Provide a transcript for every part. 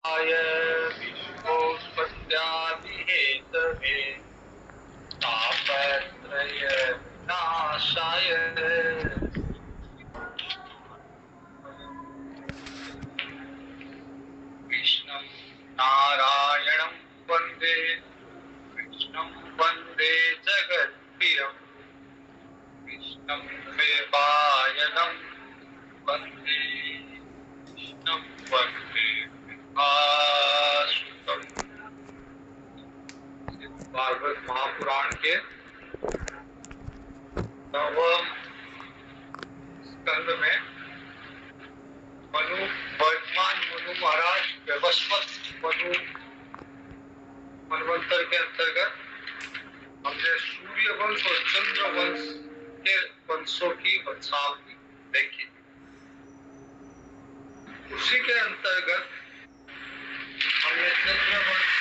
आय विश्वोत्पत्त्यादिहेतवे तापत्रय विनाशाय कृष्णं नारायणं वन्दे कृष्णं वन्दे जगत्प्रियं कृष्णं देवायनं वन्दे कृष्णं वन्दे विभासुतम्। भागवत महापुराण के नवम स्कंद में वर्तमान मनु महाराज व्यवस्वत मनु मनवंतर के अंतर्गत हमने सूर्य वंश और चंद्र वंश के वंशों की वंशावली देखी। उसी के अंतर्गत हमने चंद्र वंश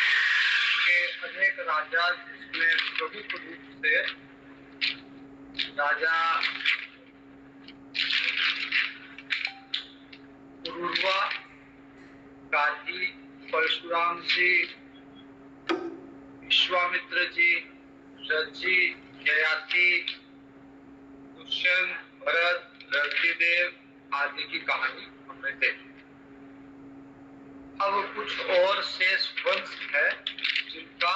के अनेक राजा जिसमें प्रमुख रूप से राजा पुरुरवा, गाधी, परशुराम जी, विश्वामित्र जी, रथजी, ययाति, दुष्यंत, भरत, रघुदेव आदि की कहानी हमने देखी। अब कुछ और शेष वंश है जिनका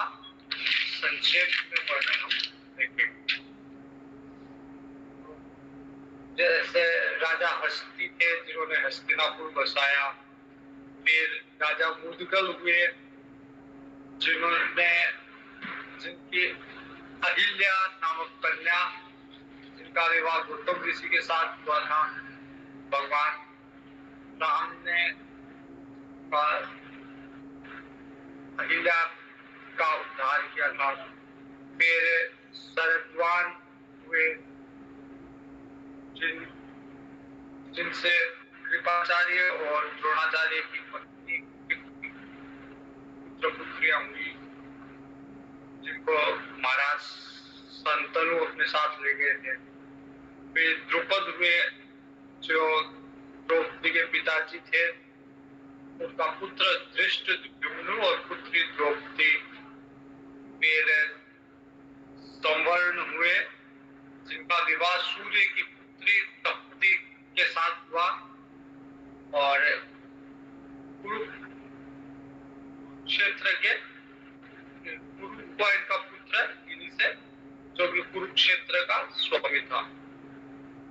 संक्षेप में वर्णन हम देखेंगे। जैसे राजा हस्ती थे जिन्होंने हस्तिनापुर बसाया, फिर राजा मुदगल हुए जिनकी अहिल्या नामक कन्या, जिनका विवाह गौतम ऋषि के साथ हुआ था। भगवान राम ने अहिल्या का उद्धार किया था। फिर शरद्वान हुए जिनसे कृपाचार्य और द्रोणाचार्य की पत्नी पुत्रियां हुई, जिनको महाराज संतनु अपने साथ ले गए थे। फिर द्रुपद हुए जो द्रौपदी के पिताजी थे, उनका पुत्र धृष्टद्युम्न और पुत्री द्रौपदी। फिर संवर्ण हुए जिनका विवाह सूर्य की पुत्री तप्ती के साथ हुआ, और कुरुक्षेत्र के कुरु हुआ इनका पुत्र इन्हीं से, जो कि कुरुक्षेत्र का स्वामी था।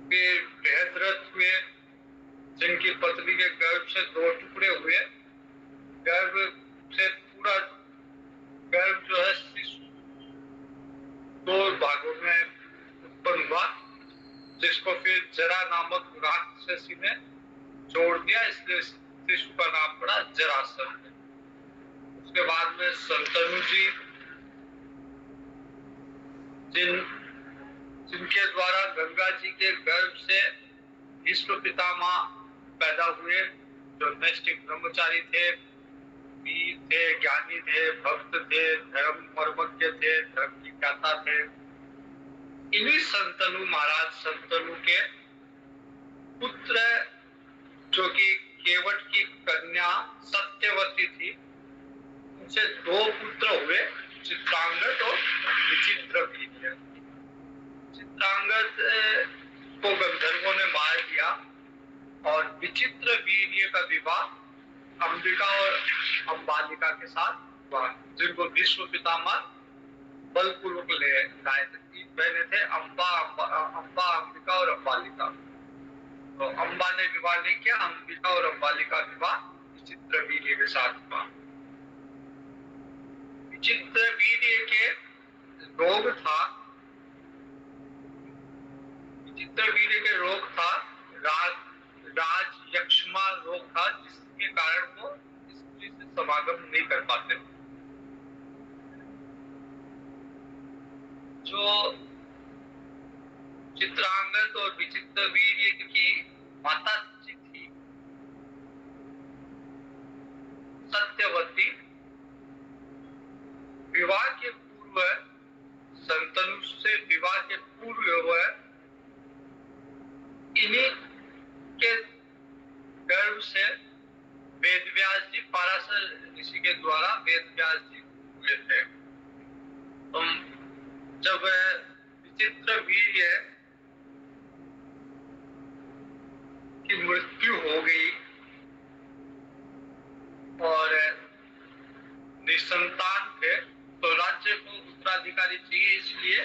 फिर बृहद्रथ हुए जिनकी पत्नी के गर्भ से 2 टुकड़े हुए। गर्भ से पूरा गर्भ जो है 2 भागों में उत्पन्न हुआ, जिसको फिर जरा नामक राक्षसी ने जोड़ दिया, इसलिए शिशु का नाम पड़ा जरासंध। उसके बाद में संतनु जी जिनके द्वारा गंगा जी के गर्भ से विश्व पितामह पैदा हुए, जो नैष्ठिक ब्रह्मचारी थे, वीर थे, ज्ञानी थे, भक्त थे, धर्म मर्मज्ञ थे, धर्म की ज्ञाता थे। इन्हीं संतनु महाराज संतनु के पुत्र, जो कि केवट की कन्या सत्यवती थी, उनसे 2 पुत्र हुए, चित्रांगद और विचित्रवीर्य। चित्रांगद को गंधर्वों ने मार दिया और विचित्रवीर्य का विवाह अंबिका और अंबालिका के साथ हुआ, जिनको विश्व पितामह बलपूर्वक ले लाए थे। 3 बहनें थे, अंबा, अंबिका और अंबालिका। तो अंबा ने विवाह नहीं किया, अंबिका और अंबालिका विवाह विचित्रवीर्य के साथ हुआ। विचित्रवीर्य के रोग था, विचित्रवीर्य के रोग था राज यक्षमा रोग था, जिसके कारण वो स्त्री से समागम नहीं कर पाते। जो चित्रांगद और विचित्रवीर्य की माता जी थी सत्यवती, विवाह के पूर्व संतनु से विवाह के पूर्व इन्हीं के गर्भ से वेद व्यास जी पाराशर ऋषि के द्वारा वेद व्यास जी हुए थे। जब विचित्र वीर्य की मृत्यु हो गई और निसंतान थे, तो राज्य को उत्तराधिकारी चाहिए, इसलिए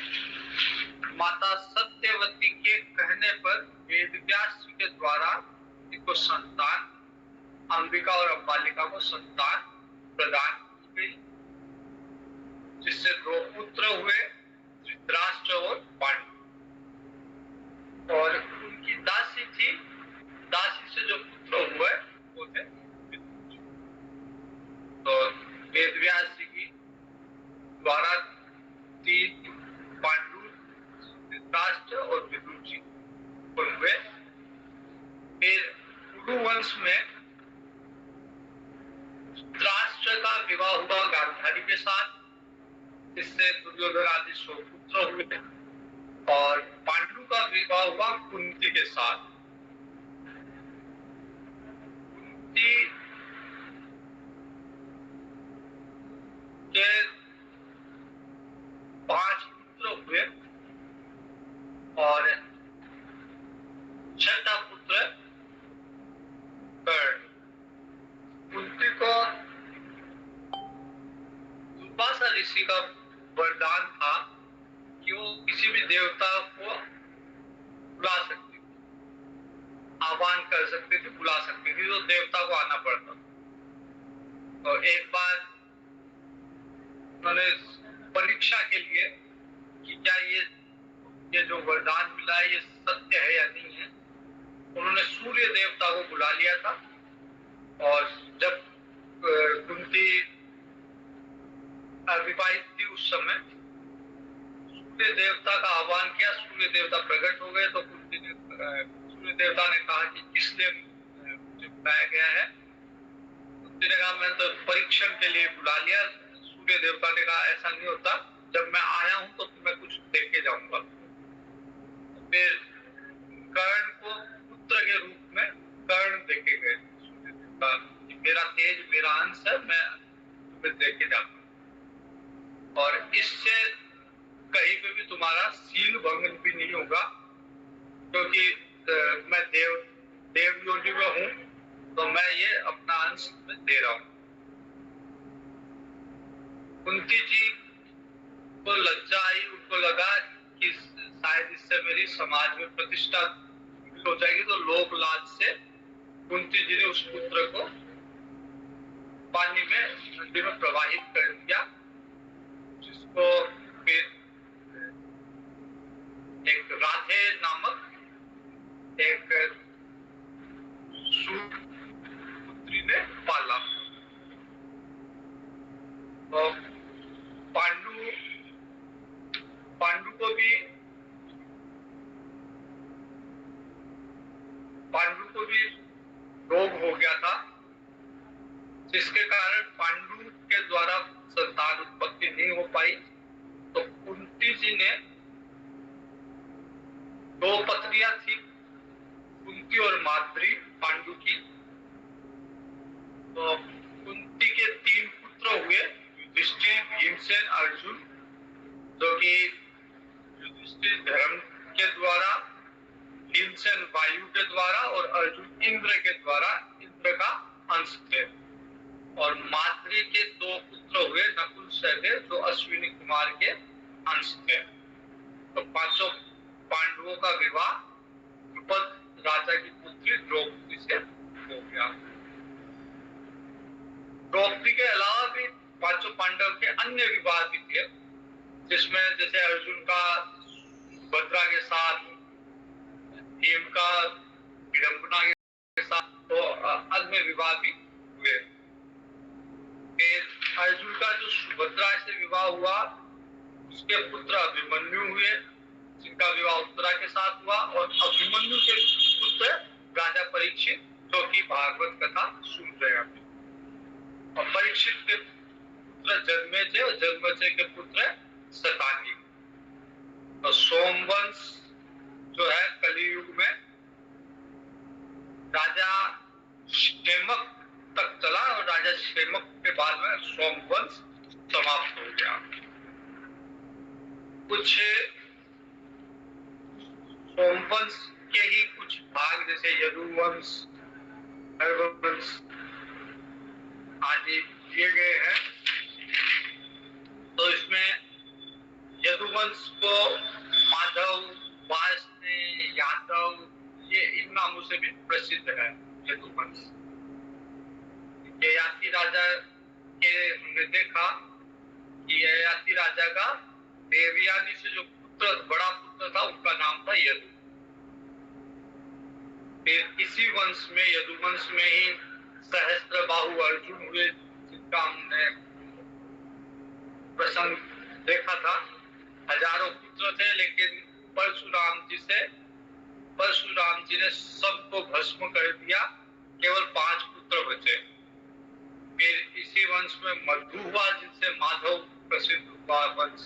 माता सत्यवती के कहने पर वेद व्यास जी के द्वारा इनको संतान, अंबिका और अंबालिका को संतान प्रदान की गई, जिससे 2 पुत्र हुए, धृतराष्ट्र और पांडु। और उनकी दासी थी, दासी से जो पुत्र हुए वो थे विदुर। तो वेद व्यास जी की द्वारा 3 पांडु, धृतराष्ट्र और विदुर जी हुए। फिर कुरु वंश में धृतराष्ट्र का विवाह हुआ गांधारी के साथ, इससे दुर्योधन आदि 100 पुत्र हुए। और पांडु का विवाह हुआ कुंती के साथ। कुंती के 5 पुत्र हुए और 6था पुत्र कर्ण। कुंती को दुर्वासा ऋषि का वरदान था कि वो किसी भी देवता को बुला सकती थी, आह्वान कर सकती थी, बुला सकती थी, तो देवता को आना पड़ता। तो एक बार उन्होंने परीक्षा के लिए कि क्या ये जो वरदान मिला है ये सत्य है या नहीं है, उन्होंने सूर्य देवता को बुला लिया था। और जब कुंती अविवाहित थी उस समय सूर्य देवता का आह्वान किया, सूर्य देवता प्रकट हो गए। तो कुंती ने, सूर्य देवता ने कहा कि किसने मुझे बुलाया गया है? कुंती ने कहा मैंने तो परीक्षण के लिए बुला लिया। सूर्य देवता ने कहा ऐसा नहीं होता, जब मैं आया हूं तो तुम्हें कुछ दे के जाऊंगा। फिर कर्ण को पुत्र के रूप में कर्ण देके गए सूर्य देवता, मेरा तेज मेरा अंश है, मैं तुम्हें दे के जाता हूँ और इससे कहीं पे भी तुम्हारा शील भंग भी नहीं होगा, क्योंकि मैं देव योनि में हूँ, तो मैं ये अपना अंश दे रहा हूँ। कुंती जी को लज्जा आई, उनको लगा कि शायद इससे मेरी समाज में प्रतिष्ठा हो जाएगी, तो लोक लाज से कुंती जी ने उस पुत्र को पानी में, नदी में प्रवाहित कर दिया, जिसको फिर एक राधे नामक एक सूत पुत्री ने पाला। तो पांडु को भी रोग हो गया था, जिसके कारण पांडु के द्वारा संतान उत्पत्ति नहीं हो पाई। तो कुंती जी ने 2 पत्नियां थी, कुंती और माद्री पांडु की। तो कुंती के 3 पुत्र हुए, युधिष्ठिर, भीमसेन, अर्जुन, जो कि युधिष्ठिर धर्म के द्वारा, भीमसेन वायु के द्वारा और अर्जुन इंद्र के द्वारा, इंद्र का अंश थे। और माद्री के 2 पुत्र हुए, नकुल, सहदेव, जो अश्विनी कुमार के अंश थे। तो 5 पांडवों का विवाह द्रुपद राजा की पुत्री द्रौपदी से हो गया। द्रौपदी के अलावा भी 5 पांडव के अन्य विवाह भी थे, जिसमें जैसे अर्जुन का भद्रा के साथ, भीम का विडंबना के साथ, तो अन्य विवाह भी हुए। अर्जुन का जो सुभद्रा से विवाह हुआ, उसके पुत्र अभिमन्यु हुए, जिनका विवाह उत्तरा के साथ हुआ। और अभिमन्यु के पुत्र राजा परीक्षित, जो कि भागवत कथा सुन रहे हैं। और परीक्षित के पुत्र जन्मेजय और जन्मेजय के पुत्र शतानी। और सोमवंश जो है कलियुग में राजा क्षेमक तक चला और राजा क्षेमक के बाद में सोमवंश समाप्त हो गया। कुछ सोमवंश के ही कुछ भाग जैसे यदुवंश, हर्षवंश आदि दिए गए हैं। तो इसमें यदुवंश को माधव, वासने, यादव, ये इन नामों से भी प्रसिद्ध है। यदुवंश ययाति राजा के हमने देखा कि ययाति राजा का देवयानी से जो पुत्र, बड़ा पुत्र था, उसका नाम था यदु। फिर इसी वंश में, यदुवंश में ही सहस्त्रबाहु अर्जुन हुए, जिनका हमने प्रसंग देखा था। हजारों पुत्र थे, लेकिन परशुराम जी ने सबको भस्म कर दिया, केवल 5 पुत्र बचे। फिर इसी वंश में मधु हुआ, जिनसे माधव प्रसिद्ध हुआ वंश।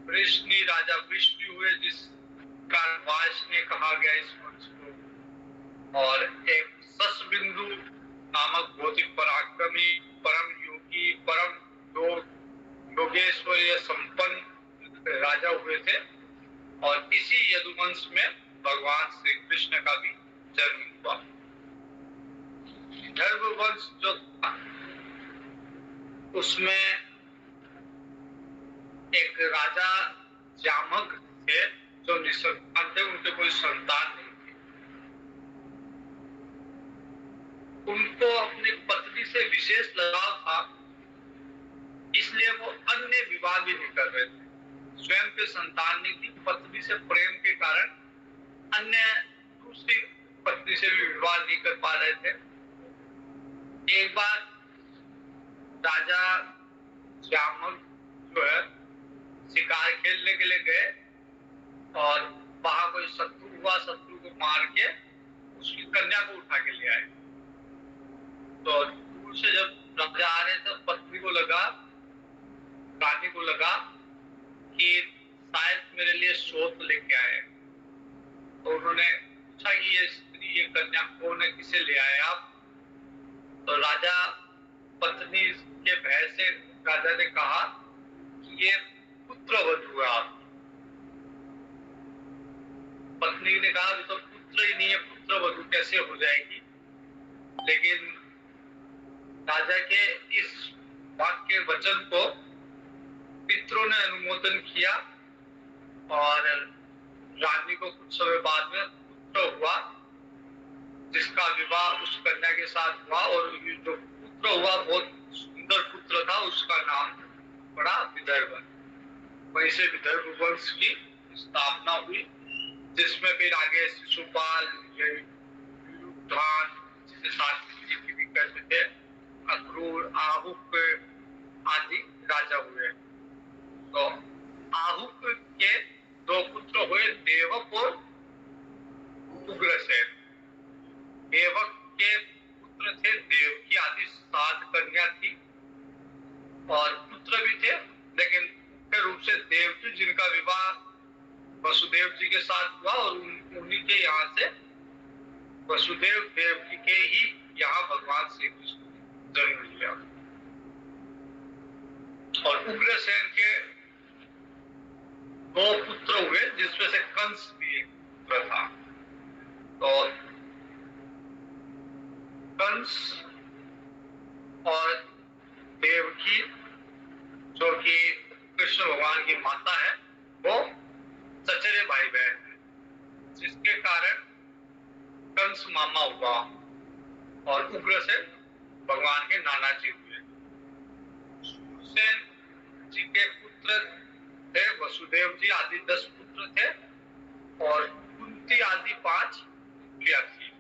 वृष्णि राजा वृष्णि हुए, जिसका वासने कहा गया इस वंश को। और एक ससबिंदु नामक भौतिक पराक्रमी, परम योगी, परम योगेश्वरीय संपन्न राजा हुए थे। और इसी यदुवंश में भगवान श्री कृष्ण का भी जन्म हुआ। गर्भवंश जो था उसमें एक राजा जामक थे जो निसंतान थे, उनके कोई संतान नहीं थी। उनको अपनी पत्नी से विशेष लगाव था, इसलिए वो अन्य विवाह भी नहीं कर रहे थे। स्वयं के संतान नहीं थी, पत्नी से प्रेम के कारण अन्य दूसरी पत्नी से भी विवाह नहीं कर पा रहे थे। एक बार राजा जामक जो है शिकार खेलने के लिए गए और वहां कोई शत्रु हुआ, शत्रु को मार के उसकी कन्या को उठा के ले आए। तो दूर से जब राजा आ रहे थे, पत्नी को लगा, रानी को लगा कि शायद मेरे लिए सोत लेके आए। तो उन्होंने पूछा कि ये स्त्री, ये कन्या कौन है, किसे ले आए आप? तो राजा पत्नी के भय से राजा ने कहा कि ये पुत्रवधू है आप। पत्नी ने कहा तो पुत्र ही नहीं है, पुत्रवधू कैसे हो जाएगी? लेकिन राजा के इस वाक्य वचन को पितरों ने अनुमोदन किया और रानी को कुछ समय बाद में पुत्र हुआ, जिसका विवाह उस कन्या के साथ हुआ। और जो पुत्र हुआ बहुत सुंदर पुत्र था, उसका नाम पड़ा विदर्भ। वहीं से विदर्भ वंश की स्थापना हुई, जिसमें फिर आगे शिशुपाल, जिसे सात्विकी जी भी कहते थे, अक्रूर, आहुक आदि राजा हुए। तो आहुक के 2 पुत्र हुए, देवक और उग्रसेन। देवक के पुत्र थे देवकी आदि 7 कन्या थी और पुत्र भी थे, लेकिन मुख्य रूप से देवकी, जिनका विवाह वसुदेव जी के साथ हुआ और उन्हीं के यहाँ से वसुदेव देवकी के ही यहाँ भगवान श्री कृष्ण जन्म लिया। और उग्रसेन के 2 पुत्र हुए, जिसमें से कंस भी एक पुत्र था। तो कंस और देवकी, जो कि कृष्ण भगवान की माता है, वो चचेरे भाई बहन है, जिसके कारण कंस मामा हुआ और उग्रसेन भगवान के नाना जी हुए। सूरसेन जी के पुत्र थे वसुदेव जी आदि 10 पुत्र थे और कुंती आदि 5 पुत्रियां थी।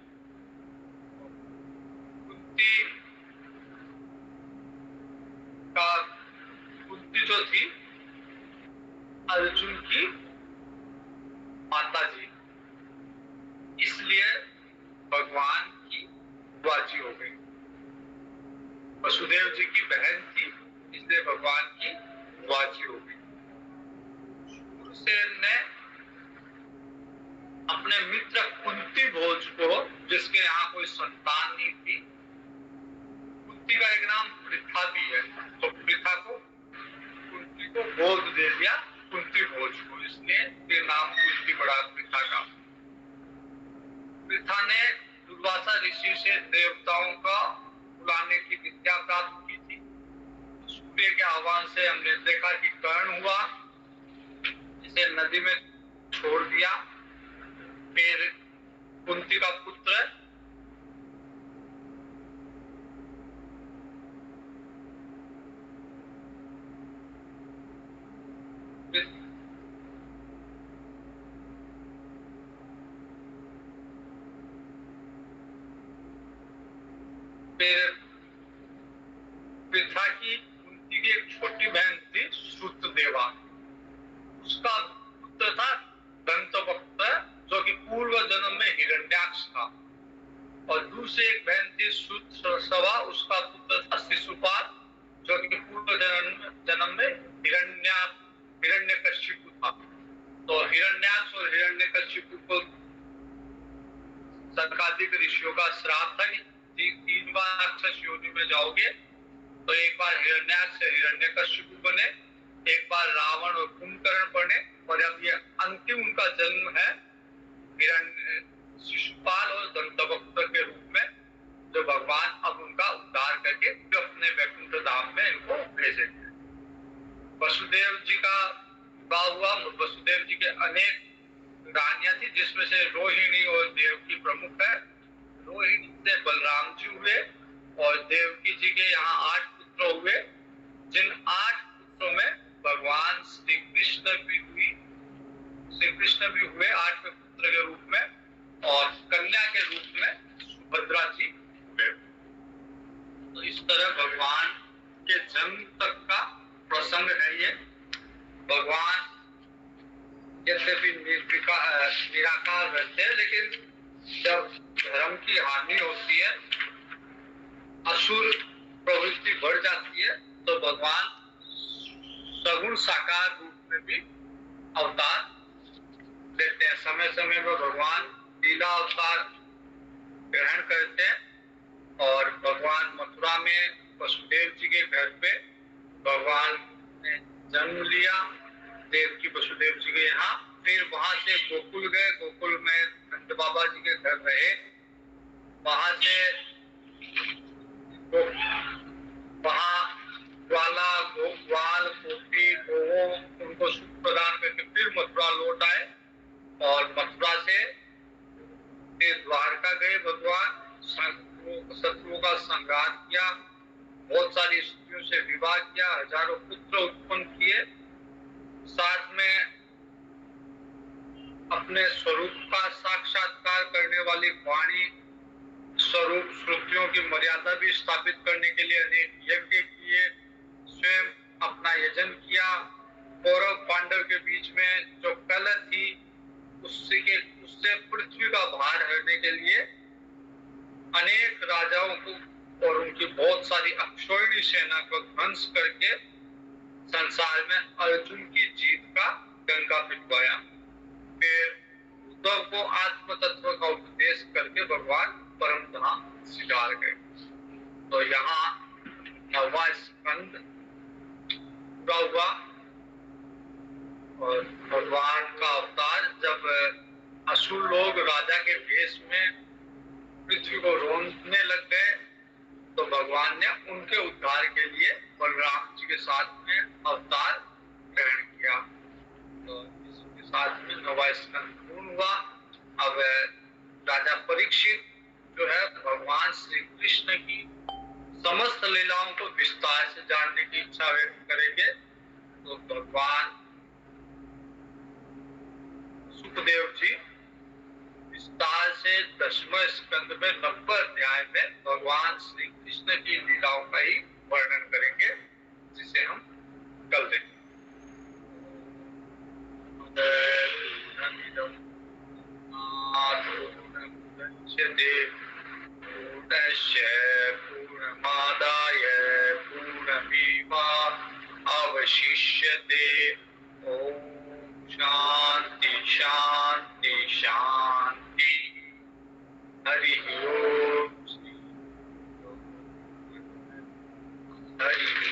कुंती जो थी अर्जुन की माता जी, इसलिए भगवान की बुआजी हो गई। वसुदेव जी की बहन थी, इसलिए भगवान की बुआजी हो गई। सूरसेन ने अपने मित्र कुंती भोज को, जिसके यहाँ कोई संतान नहीं थी, कुंती का एक नाम पृथा भी है, तो पृथा को कुंती को गोद दे दिया कुंती भोज को, इसलिए ये नाम कुंती पड़ा पृथा का। पृथा ने दुर्वासा ऋषि से देवताओं का बुलाने की विद्या प्राप्त की थी। सूर्य के आह्वान से हमने देखा कि कर्ण हुआ, इसे नदी में छोड़ दिया। फिर कुंती का पुत्र पृथा की कुंती की एक छोटी बहन थी श्रुतदेवा, उसका पुत्र था दंतवक्त, जो कि पूर्व जन्म में हिरण्याक्ष था। और दूसरी एक बहन थी श्रुतसवा, उसका पुत्र था शिशुपाल, जो कि पूर्व जन्म में हिरण्यकशिपु था। तो हिरण्याक्ष और हिरण्यकशिपु को सनकादिक ऋषियों का श्राप था कि 3 बार राक्षस योनि में जाओगे, तो एक बार हिरण्याक्ष से हिरण्यकशिपु बने, एक बार रावण और कुंभकर्ण बने, और अब ये अंतिम उनका जन्म है शिशुपाल और दंतवक्त के रूप में, जो भगवान अब उनका उद्धार करके अपने वैकुंठ धाम में इनको भेजेंगे। वसुदेव जी का विवाह हुआ। वसुदेव जी के अनेक रानियां थी, जिसमें से रोहिणी और देवकी प्रमुख है। रोहिणी से बलराम जी हुए और देवकी जी के यहाँ 8 पुत्र हुए, जिन 8 पुत्रों में भगवान श्री कृष्ण भी हुए 8वें पुत्र के रूप में, और कन्या के रूप में सुभद्रा जी हुए। तो इस तरह भगवान के जन्म तक का प्रसंग है ये। भगवान यद्यपि निराकार रहते हैं, लेकिन जब धर्म की हानि होती है, असुर प्रवृत्ति बढ़ जाती है, तो भगवान सगुण साकार रूप में भी अवतार देते हैं। समय समय पर भगवान लीला अवतार ग्रहण करते हैं। और भगवान मथुरा में वसुदेव जी के घर पे भगवान ने जन्म लिया, देवकी वसुदेव जी के यहाँ। फिर वहां से गोकुल गए, गोकुल में नंद बाबा जी के घर रहे। वहां से वहां ग्वाला ग्वाल गोपी गोवों उनको सुख प्रदान करके फिर मथुरा लौट आए, और मथुरा से फिर द्वारका गए। भगवान शत्रुओं का संहार किया, बहुत सारी स्त्रियों से विवाह किया, हजारों पुत्र उत्पन्न किए, साथ में अपने स्वरूप का साक्षात्कार करने वाली वाणी स्वरूप श्रुतियों की मर्यादा भी स्थापित करने के लिए अनेक यज्ञ किए, स्वयं अपना यजन किया। कौरव पांडव के बीच में जो कलह थी, उससे पृथ्वी का भार हरने के लिए अनेक राजाओं को और उनकी बहुत सारी अक्षौहिणी सेना को ध्वंस करके संसार में अर्जुन की जीत का डंका पिटवाया। फिर उद्धव को आत्म तत्व का उपदेश करके भगवान परम धाम सिधार गए। तो यहाँ 9वां स्कंद पूरा हुआ। और भगवान का अवतार जब असुर लोग राजा के भेष में पृथ्वी को रोंदने लग गए, तो भगवान ने उनके उद्धार के लिए बलराम जी के साथ में अवतार ग्रहण किया। तो इसके साथ में 9वां स्कंद पूर्ण हुआ। अब राजा परीक्षित जो है भगवान श्री कृष्ण की समस्त लीलाओं को विस्तार से जानने की इच्छा व्यक्त करेंगे। तो भगवान सुखदेव जी विस्तार से 10वें स्कंद में 90 अध्याय में भगवान श्री कृष्ण की लीलाओं का ही वर्णन करेंगे, जिसे हम कल देखेंगे। पूर्णमादाय पूर्णमेवा अवशिष्यते। ओम शांति शांति शांति। हरि ओम। हरि